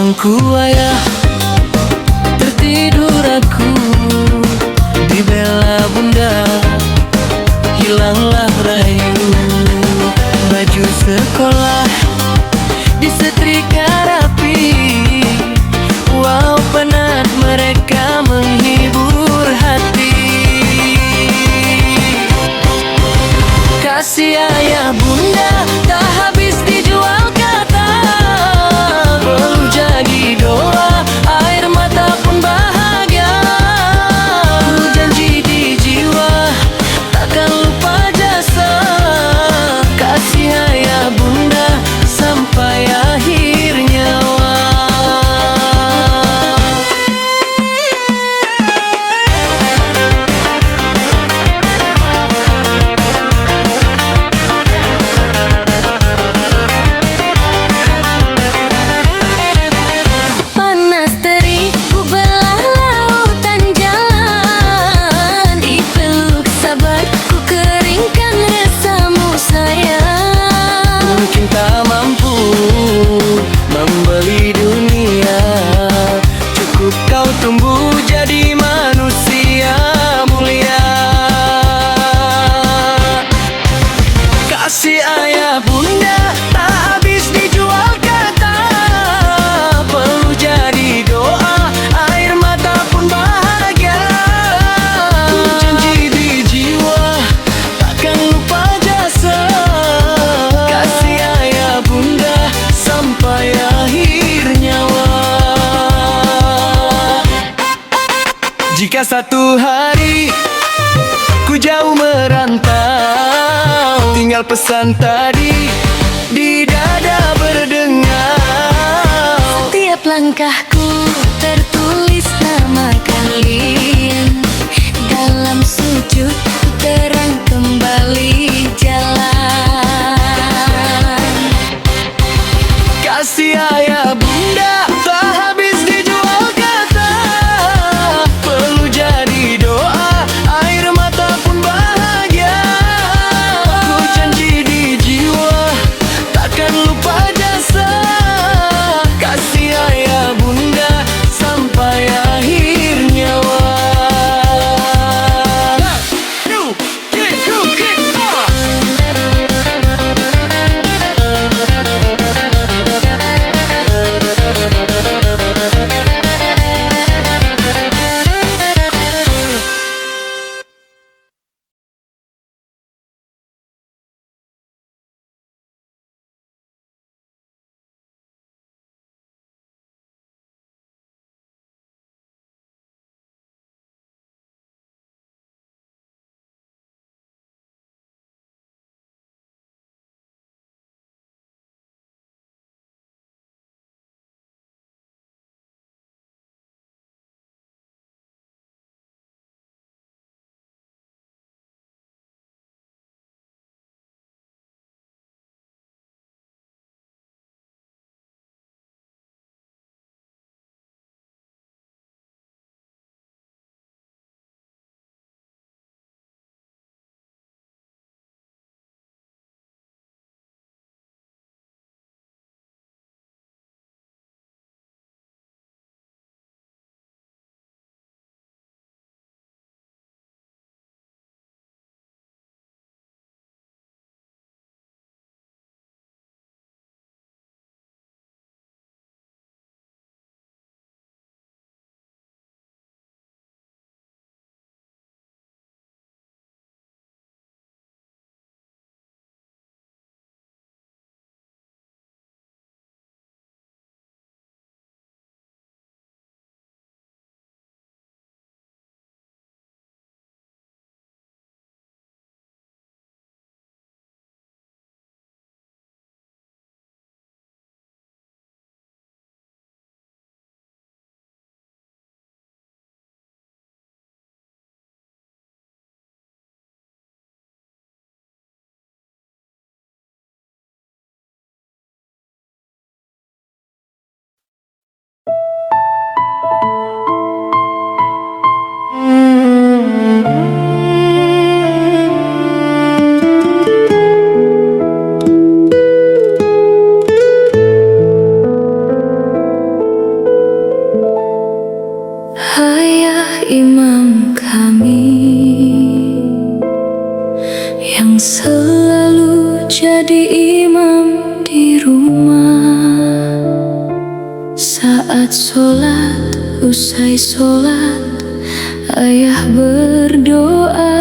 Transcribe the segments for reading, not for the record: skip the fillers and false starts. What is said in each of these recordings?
bangku ayah, tertidur aku dibela bunda, hilanglah rayu. Baju sekolah disetrika rapi, wow penat mereka menghibur hati. Kasih ayah bunda tak habis dijual kata, perlu jadi doa, air mata pun bahagia. Ku janji di jiwa takkan lupa jasa, kasih ayah bunda sampai akhir nyawa. Panas terik ku belah lautan jalan, dipeluk sabar ku keringkan resamu sayang. Mungkin tak mampu membeli dunia, cukup kau tumbuh jadi manusia mulia. Kasih ayah bunda tak habis dijual kata, perlu jadi doa, air mata pun bahagia. Ku janji di jiwa takkan lupa jasa, kasih ayah bunda sampai akhir nyawa. Jika satu hari ku jauh merantau, tinggal pesan tadi di dada berdengar. Setiap langkahku tertulis nama kalian, dalam sujud ku terang kembali jalan. Kasih ayah bunda tak habis dijual kata, perlu jadi doa, air mata pun bahagia. Ku janji di jiwa takkan lupa jasa, kasih ayah bunda Selesai sholat, ayah berdoa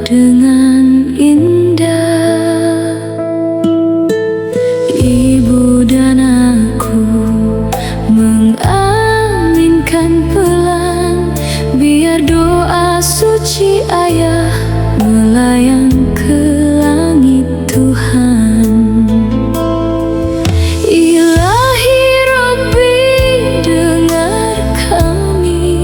dengan indah. Ibu dan aku mengaminkan pelan, biar doa suci ayah melayang ke langit Tuhan. Ilahi Rabbi, dengar kami,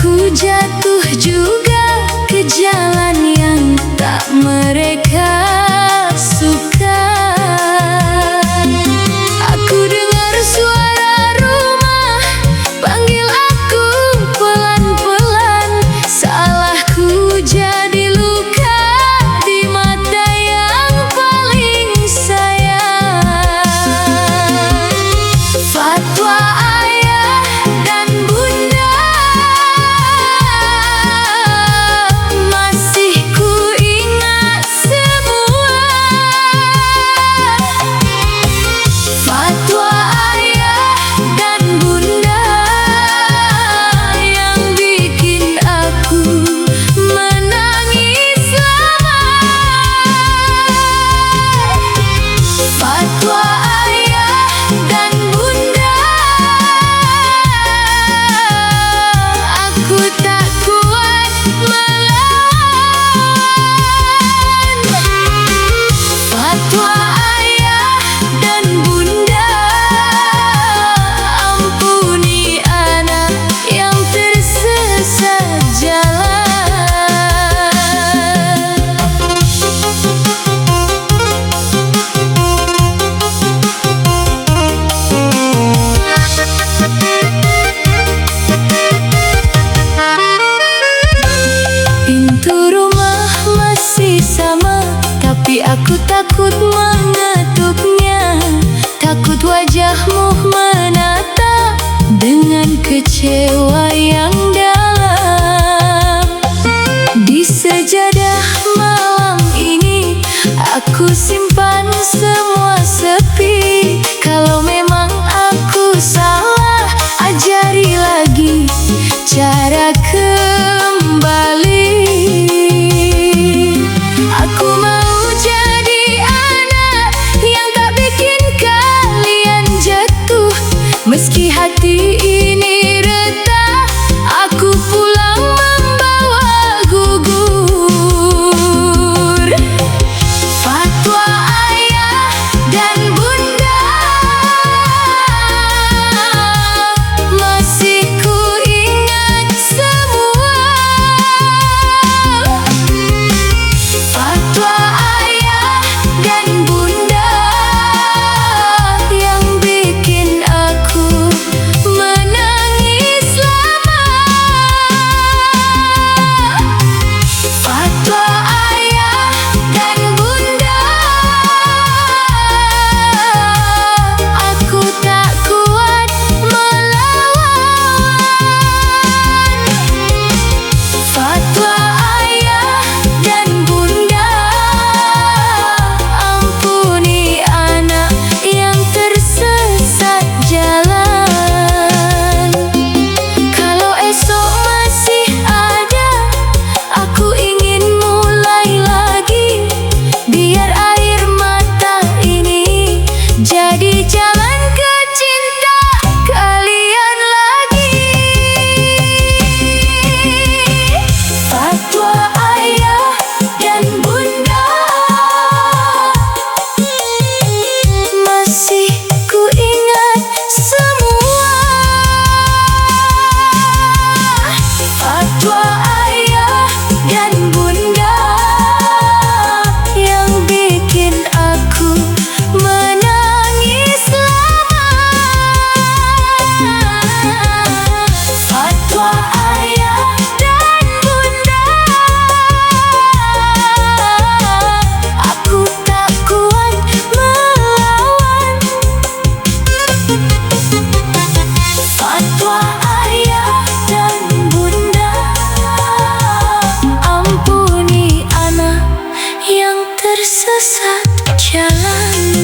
Aku jatuh juga ke jalan yang tak mereka suka. Aku dengar suara rumah panggil aku pelan-pelan. Salahku jadi luka di mata yang paling sayang. Fatwa ayah dan bunda masih ku ingat semua. Fatwa ayah dan bunda yang bikin aku menangis lama. Fatwa ayah dan bunda, aku tak kuat melawan. Fatwa ayah dan bunda, ampuni anak yang tersesat jalan. Pintu rumah masih sama, tapi aku takut mengetuknya. Takut wajahmu menatap dengan kecewa yang dalam. Di sejadah malam ini aku simpan semua sepi. Kalau memang aku salah, ajari lagi cara kembali. Aku mau jadi anak yang tak bikin kalian jatuh. Meski hati ini retak, aku pulang membawa gugur. Fatwa ayah dan bunda masih ku ingat semua. Fatwa ayah dan bunda yang bikin aku menangis lama. Fatwa ayah dan bunda, aku tak kuat melawan. Fatwa ayah dan bunda, ampuni anak yang tersesat jalan. Kalau esok masih ada, aku ingin mulai lagi. Biar air mata ini jadi jalan ke cinta kalian lagi. Fatwa ayah dan bunda masih ku ingat semua. Fatwa ayah dan bunda yang bikin aku menangis lama. Fatwa ayah dan bunda, aku tak kuat melawan. Fatwa ayah dan bunda, ampuni anak yang tersesat jalan.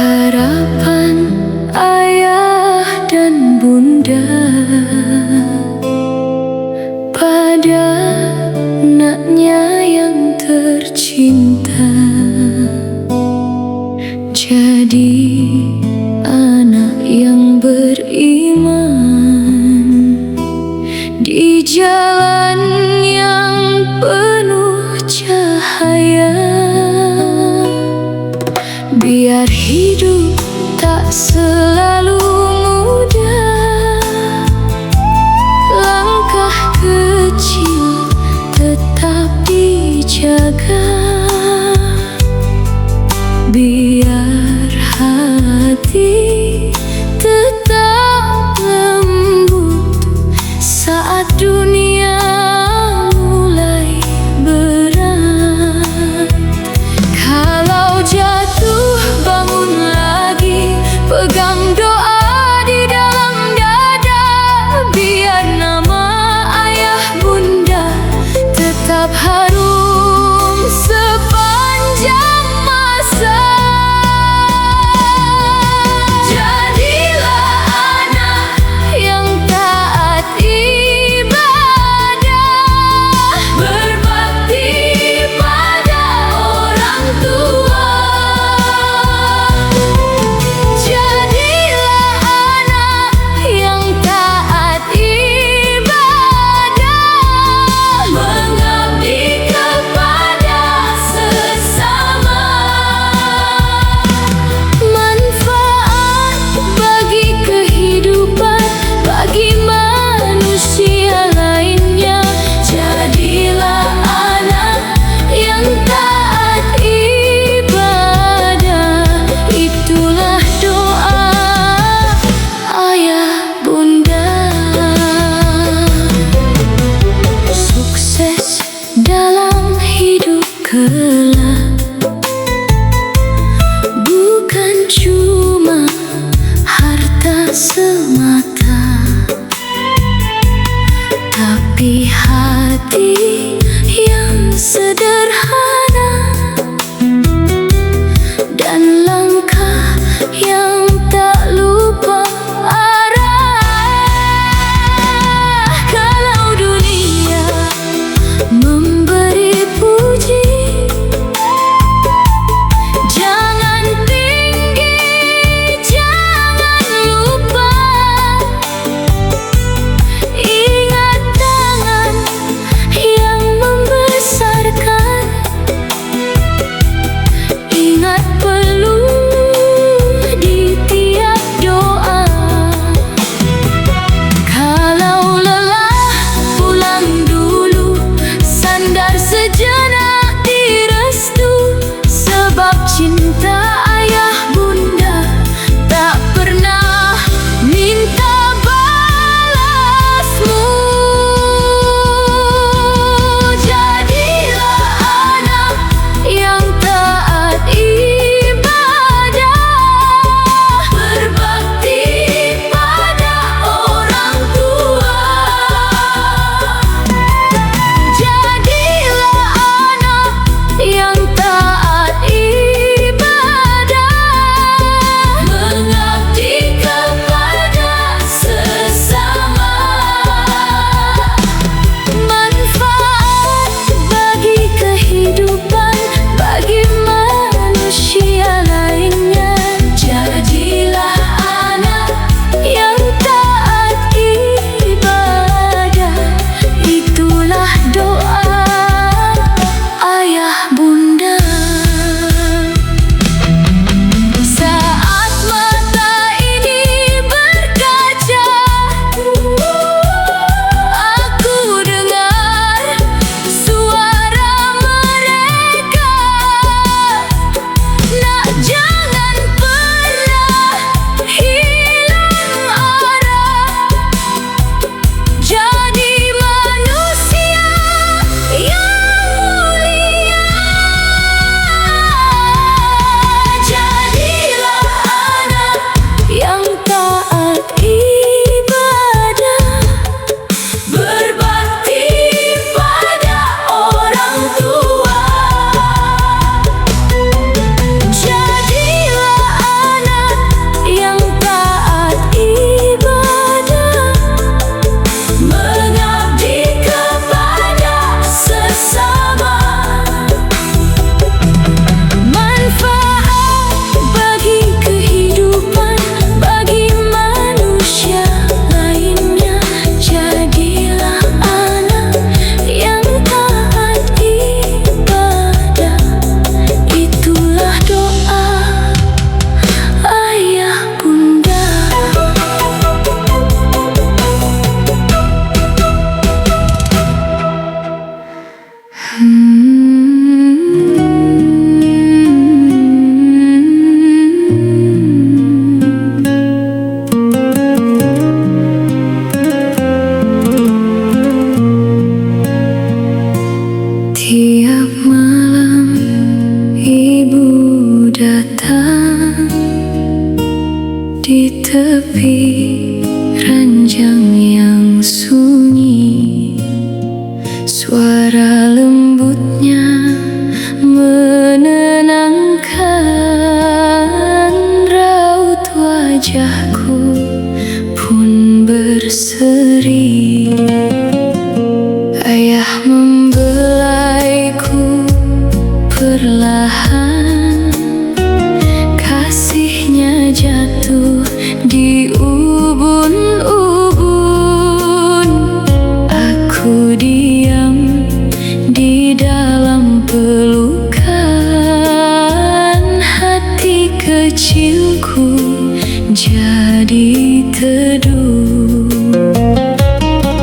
Harapan ayah dan bunda pada anaknya yang tercinta. selalu mudah. Langkah kecil tetap dijaga, biar hati tetap lembut saat dunia mulai berat. Kalau jatuh bangun lagi, pegang doa di dalam dada, biar nama ayah bunda tetap harum sepanjang masa. Jadilah anak yang taat ibadah, berbakti pada orang tua. Jadilah anak yang taat ibadah, mengabdi kepada sesama. Manfaat bagi kehidupan, bagi manusia lainnya. Jadilah anak yang taat ibadah, itulah doa ayah bunda. Sukses dalam hidup kelak bukan cuma harta semata, tapi hati yang sederhana dan langkah yang tak lupa arah. Kalau dunia memberi puji, jangan tinggi, jangan lupa. Ingat tangan yang membesarkan lembutnya menenangkan, raut wajahku pun berseri. Ayah membelaiku perlahan, kasihnya jatuh di ubun-ubun. Aku diam di dalam pelukan, hati kecilku jadi teduh.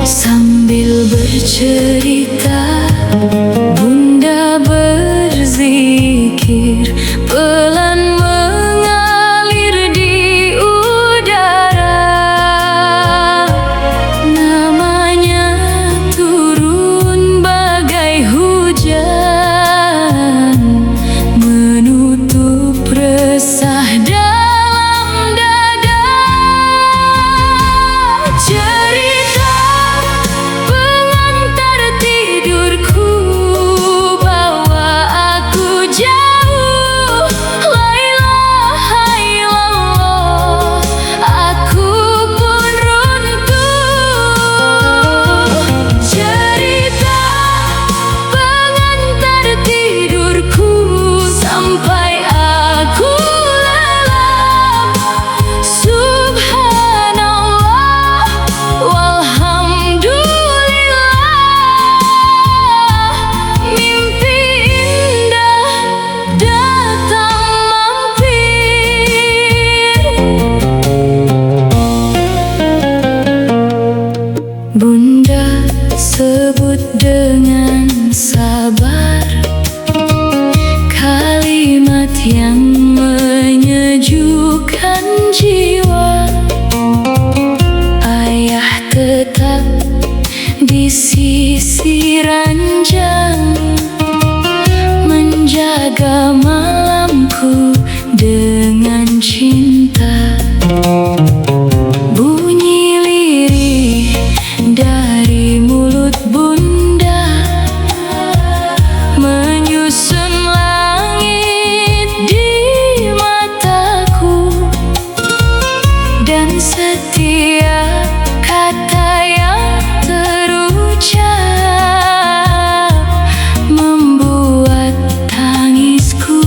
Sambil bercerita, Bunda berzikir, pelan mengalir di udara. Namanya turun bagai hujan, menutup resah dalam dada. Cerita pengantar tidurku bawa aku jauh. La ilaha illallah, aku pun runtuh. Cerita pengantar tidurku sampai aku lelap. Subhanallah walhamdulillah, mimpi indah datang mampir. Bunda sebut dengan sabar, kalimat yang menyejukkan jiwa. Ayah tetap di sisi ranjang, menjaga malamku dengan cinta. Bunyi lirih dari mulut Bunda menyusun langit di mataku, dan setiap kata yang terucap membuat tangisku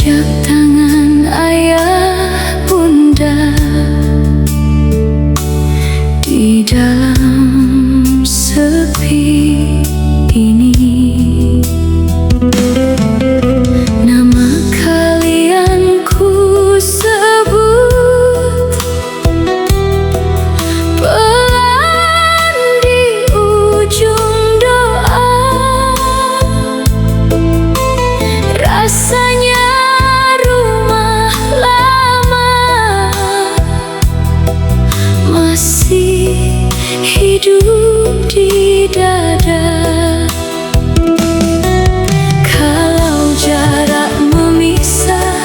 Jejak tangan ayah bunda di dalam sepi ini. Nama kalian ku sebut pelan di ujung doa. Rasanya rumah lama masih hidup di dada. Kalau jarak memisah,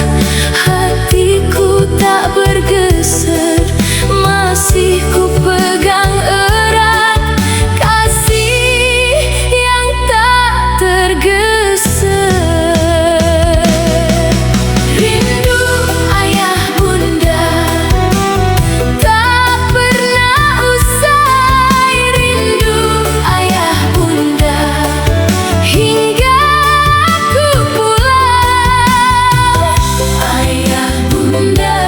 hatiku tak bergeser, masih ku pegang erat kasih yang tak tergeser. Rindu ayah bunda tak pernah usai, rindu ayah bunda hingga aku pulang. Ayah bunda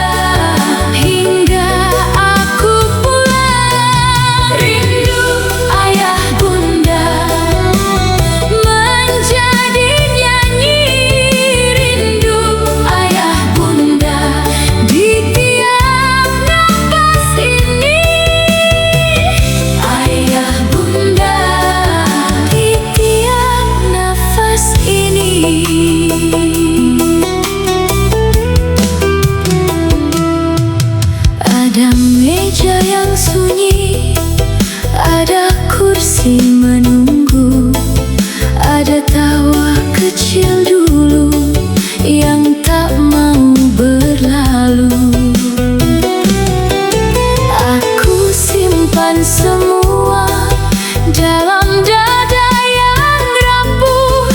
hingga aku pulang. Rindu ayah bunda menjadi nyanyi, rindu ayah bunda di tiap nafas ini. Ayah bunda di tiap nafas ini. Ada meja yang sunyi, ada kursi menunggu, ada tawa kecil dulu yang tak mau berlalu. Aku simpan semua dalam dada yang rapuh,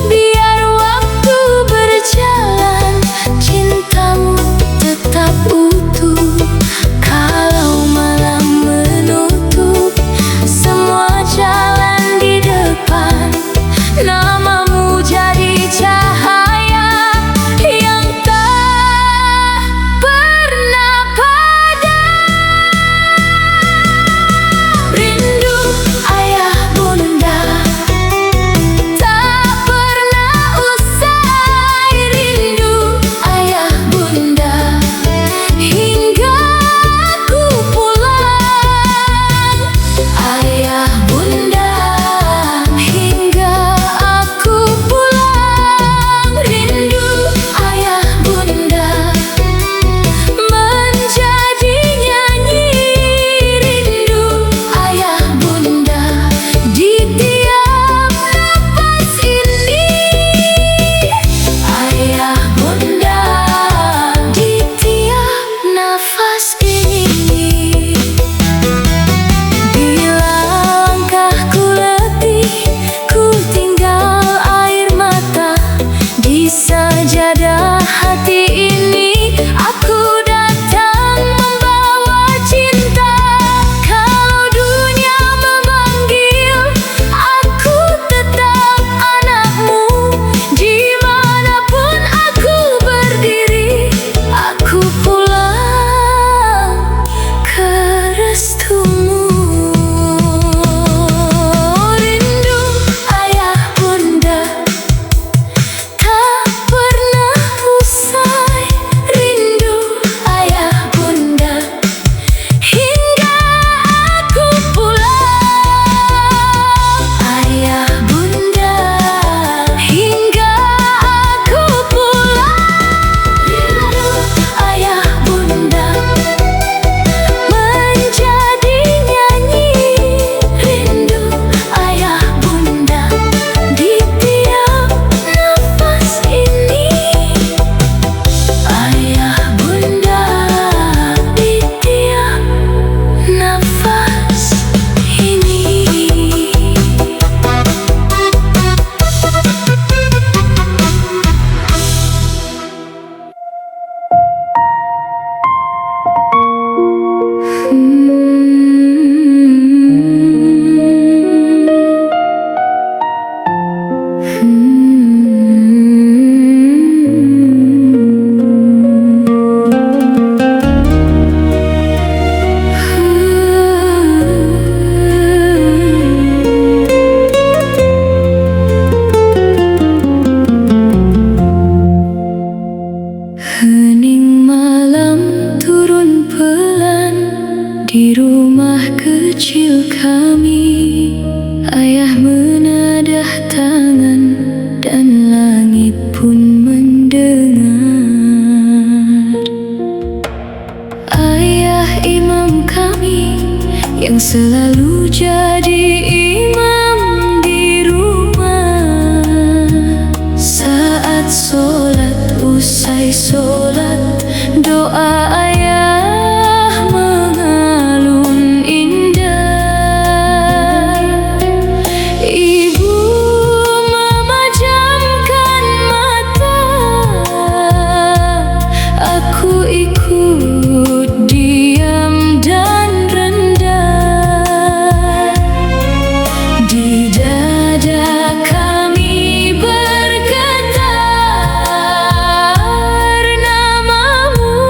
biar waktu berjalan cintamu tetap utuh. Kalau malam menutup semua jalan di depan, namamu jadi cahaya yang tak pernah padam. Rindu ayah Di rumah kecil kami, ayah menadah tangan dan langit pun mendengar. Ayah imam kami yang selalu jadi imam di rumah. Saat sholat, usai sholat, doa ayah mengalun indah. Ibu memejamkan mata, aku ikut diam dan rendah. Di dada kami bergetar namamu,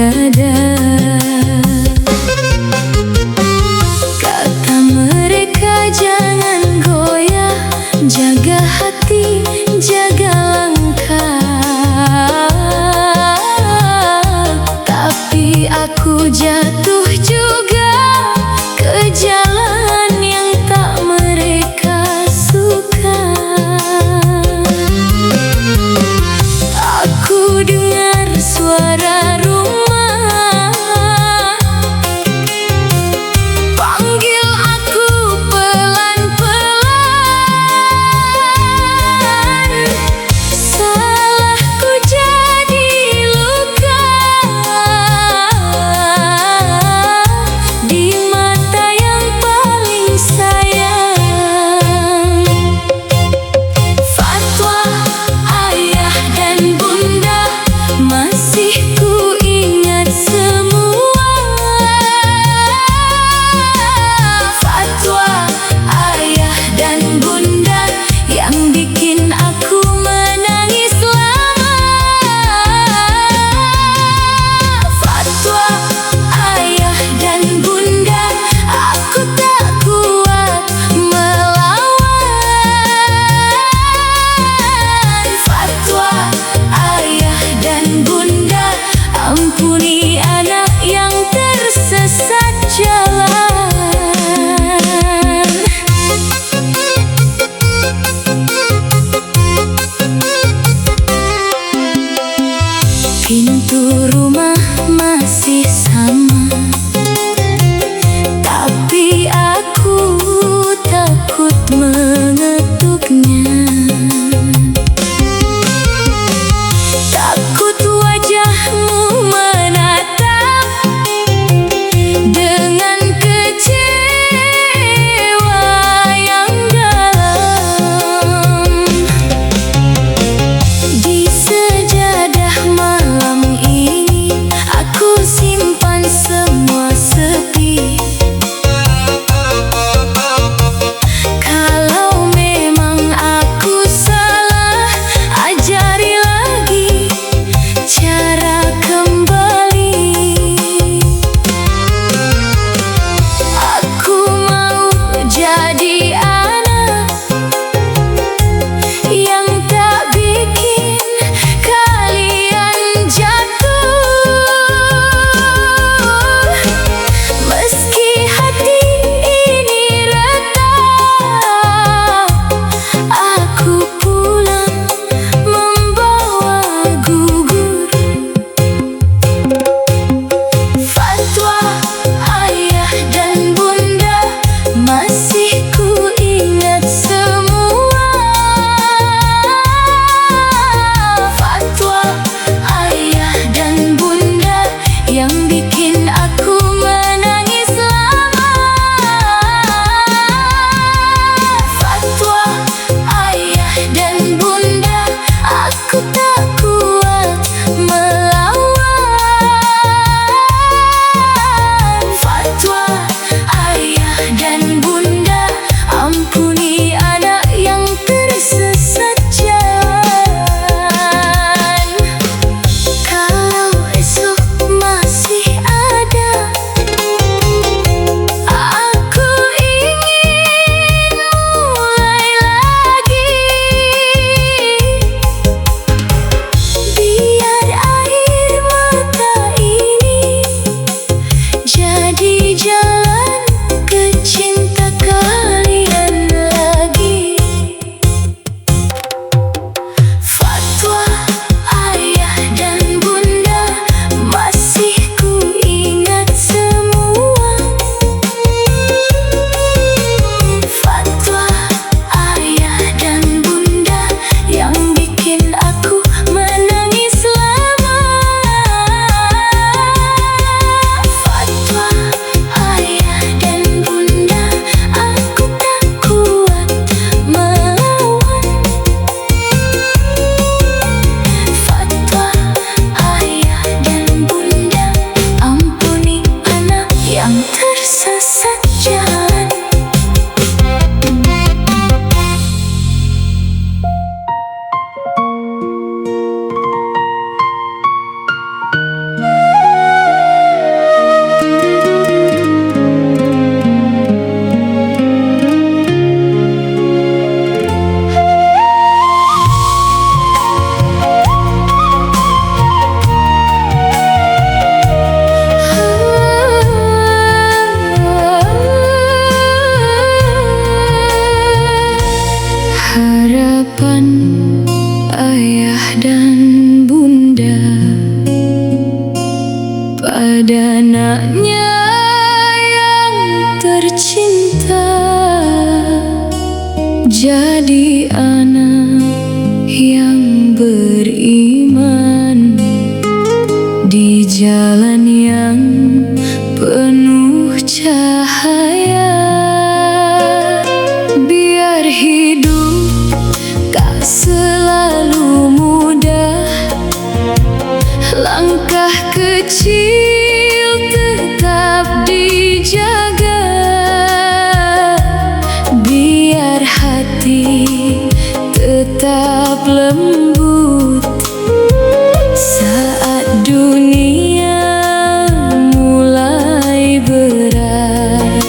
dada. Kata mereka jangan goyah, jaga hati, jaga langkah. Tapi aku jatuh juga ke jalan yang tak mereka suka. Aku dengar suara rumah ayah dan bunda pada anaknya yang tercinta. Jadi anak yang beriman di jalan yang penuh cahaya. Biar hidup tak selalu mudah, langkah kecil tetap dijaga. Biar hati tetap lembut saat dunia mulai berat.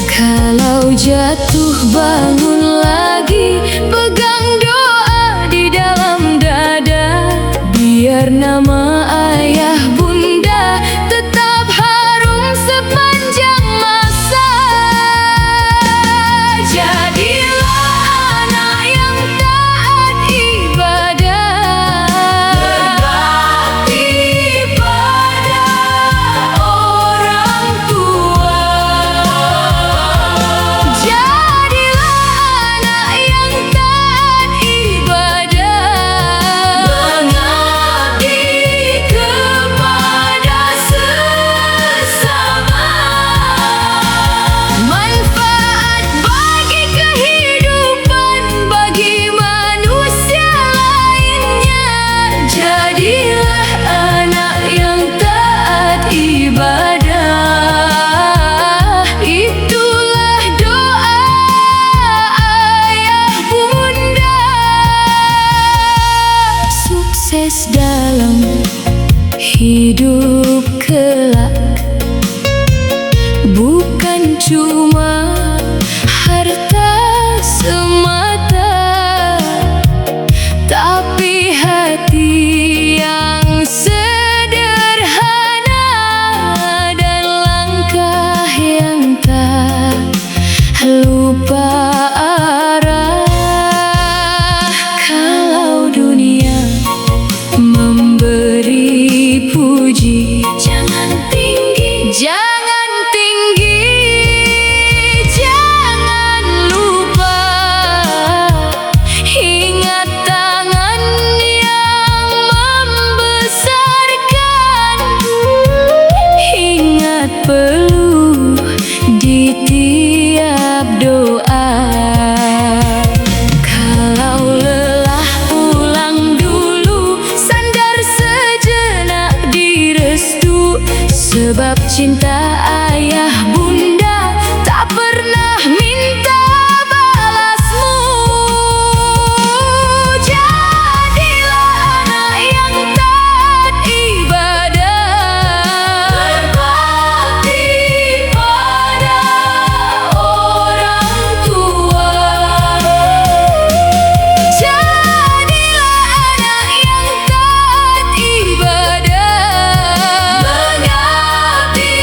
Kalau jatuh bangun lagi, pegang doa di dalam dada. Biar nama ayah bunda tetap harum sepanjang masa. Jadilah anak yang taat ibadah, berbakti pada orang tua. Jadilah anak yang taat ibadah, mengabdi kepada sesama. Manfaat bagi kehidupan, bagi manusia lainnya. Jadilah anak yang taat ibadah. Itulah doa ayah bunda. Sukses dalam hidup kelak bukan cuma harta semata, tapi hati yang sederhana dan langkah yang tak lupa arah. Kalau dunia memberi puji, jangan tinggi, jangan tinggi, jangan lupa. Ingat tangan yang membesarkan, ingat peluh di tiap doa. Kalau lelah pulang dulu, sandar sejenak di restu. Sebab cinta ayah bunda tak pernah minta balasmu. Jadilah anak yang taat ibadah, berbakti pada orang tua. Jadilah anak yang taat ibadah, mengabdi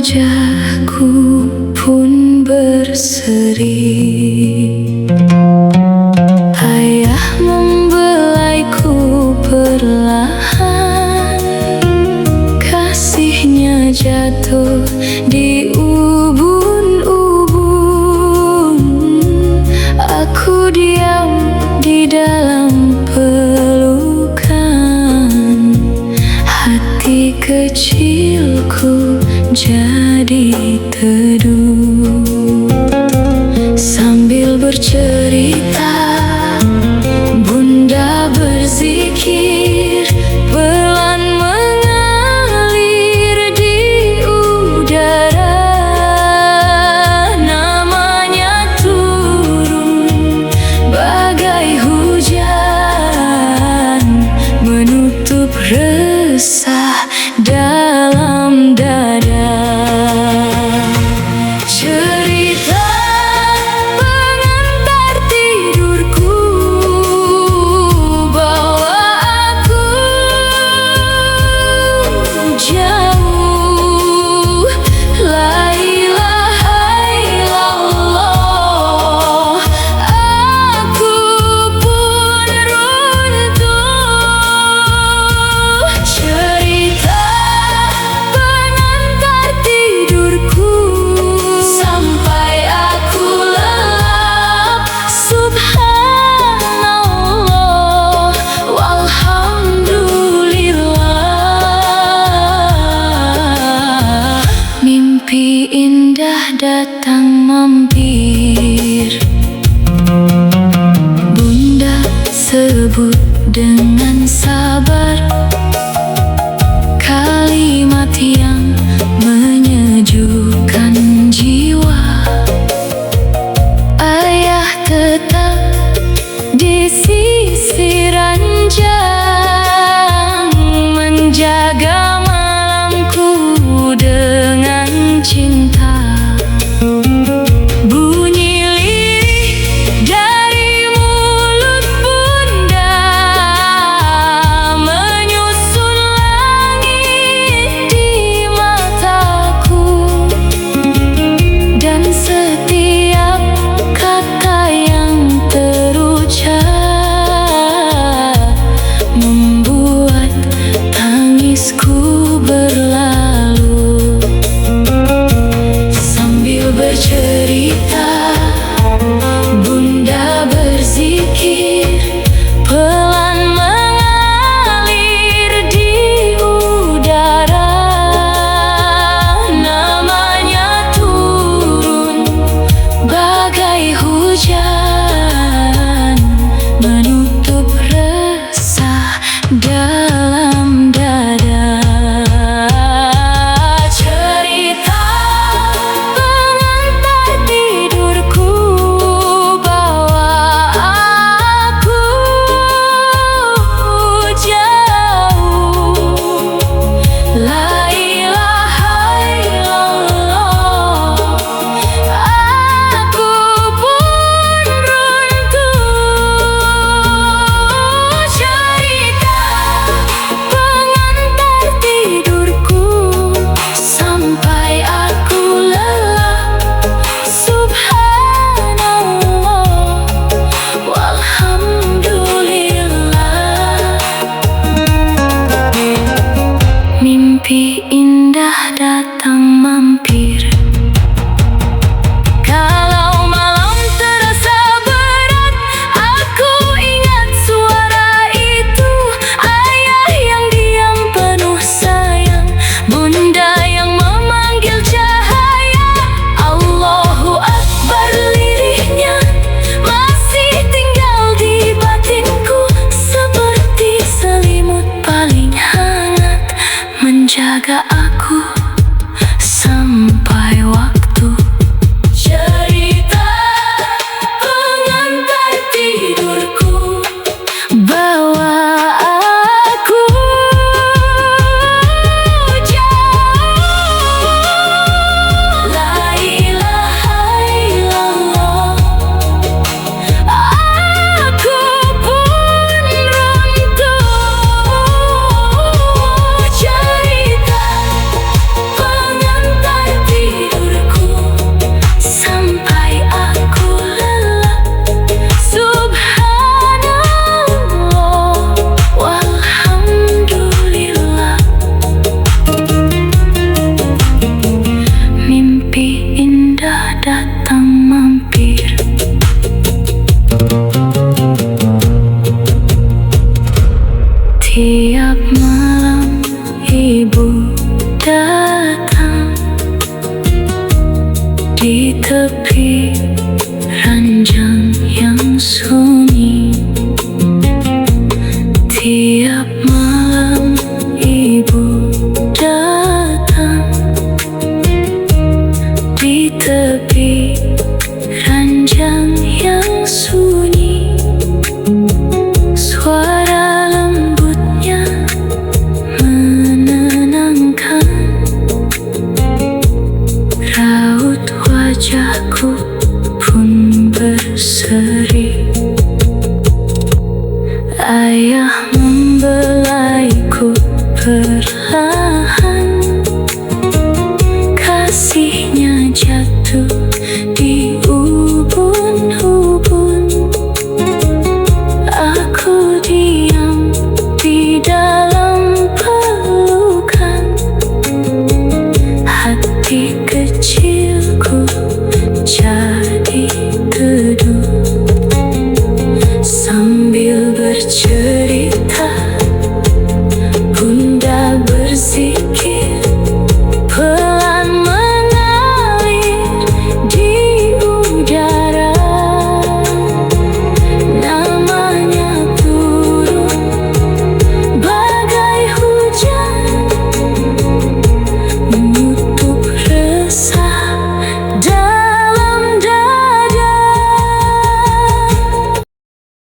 wajahku pun berseri. Ayah membelaiku perlahan, kasihnya jatuh di ubun-ubun. Aku diam di dalam pelukan, hati kecilku jadi teduh. Sambil bercerita, Bunda berzikir, pelan mengalir di udara. Namanya turun bagai hujan, menutup resah dalam dada. Cerita pengantar tidurku bawa aku jauh. La ilaha illallah, aku pun runtuh. Cerita pengantar tidurku sampai aku lelap. Subhanallah walhamdulillah. Mimpi indah datang mampir, Bunda sebut dengan sabar, kalimat yang menyejukkan jiwa. Ayah tetap di sisi ranjang, menjaga malamku dengan cinta. Bunyi lirih dari mulut Bunda menyusun langit di mataku, dan setiap kata yang terucap membuat tangisku berlalu. Sambil bercerita, Bunda berzikir, pelan mengalir di udara. Namanya turun bagai hujan, menutup resah dalam dada. Cerita pengantar tidurku bawa aku jauh. La ilaha illallah, aku pun runtuh. Cerita pengantar tidurku sampai aku lelap. Subhanallah walhamdulillah. Mimpi indah datang mampir, kalau malam terasa berat, aku ingat suara itu. Ayah yang diam penuh sayang, Bunda yang memanggil cahaya. Allahu Akbar lirihnya masih tinggal di batinku, seperti selimut paling hangat menjaga aku sampai